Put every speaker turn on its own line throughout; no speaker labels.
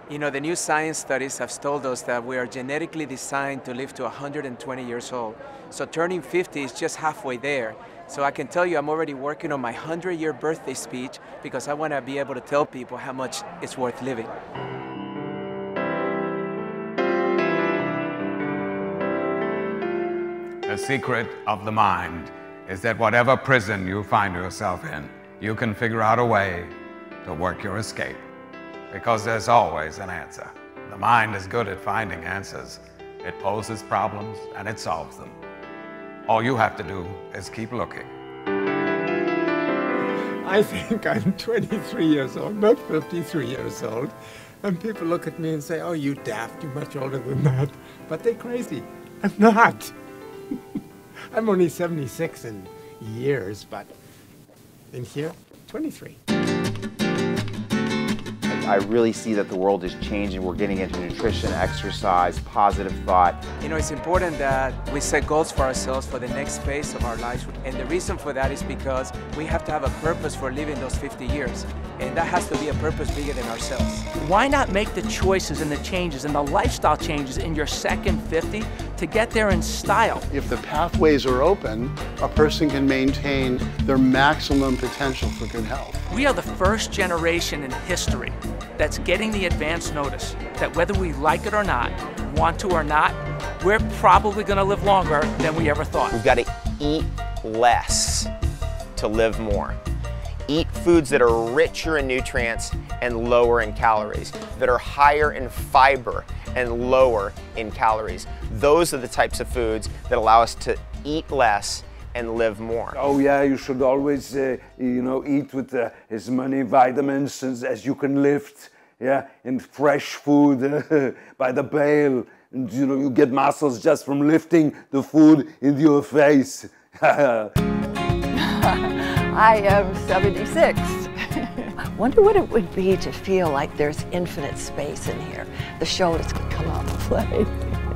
You know, the new science studies have told us that we are genetically designed to live to 120 years old. So turning 50 is just halfway there. So I can tell you I'm already working on my 100-year birthday speech because I want to be able to tell people how much it's worth living.
The secret of the mind is that whatever prison you find yourself in, you can figure out a way to work your escape. Because there's always an answer. The mind is good at finding answers. It poses problems and it solves them. All you have to do is keep looking.
I think I'm 23 years old, not 53 years old. And people look at me and say, oh, you daft, you're much older than that. But they're crazy. I'm not. I'm only 76 in years, but in here, 23.
I really see that the world is changing. We're getting into nutrition, exercise, positive thought.
You know, it's important that we set goals for ourselves for the next phase of our lives. And the reason for that is because we have to have a purpose for living those 50 years. And that has to be a purpose bigger than ourselves.
Why not make the choices and the changes and the lifestyle changes in your second 50 to get there in style?
If the pathways are open, a person can maintain their maximum potential for good health.
We are the first generation in history that's getting the advance notice that whether we like it or not, want to or not, we're probably going to live longer than we ever thought.
We've got to eat less to live more. Eat foods that are richer in nutrients and lower in calories, that are higher in fiber and lower in calories. Those are the types of foods that allow us to eat less and live more.
Oh yeah, you should always, eat with as many vitamins as you can lift. Yeah, and fresh food by the bale. And you get muscles just from lifting the food into your face.
I am 76. Wonder what it would be to feel like there's infinite space in here. The shoulders could come out and play.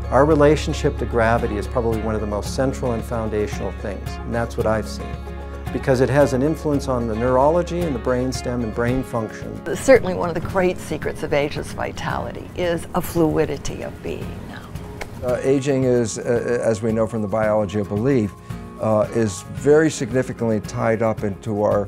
Our relationship to gravity is probably one of the most central and foundational things, and that's what I've seen, because it has an influence on the neurology and the brainstem and brain function.
Certainly one of the great secrets of ageless vitality is a fluidity of being now.
Aging is, as we know from the biology of belief, is very significantly tied up into our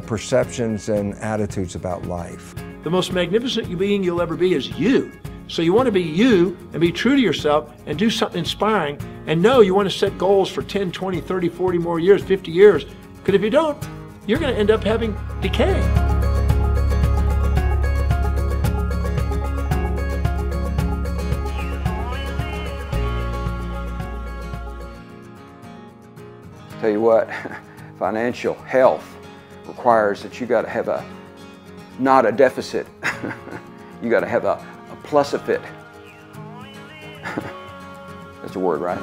perceptions and attitudes about life.
The most magnificent being you'll ever be is you. So you want to be you and be true to yourself and do something inspiring, and know you want to set goals for 10, 20, 30, 40 more years, 50 years, because if you don't, you're going to end up having decay.
Tell you what, financial health requires that you got to have not a deficit. You got to have a plus-a-fit. That's a word, right?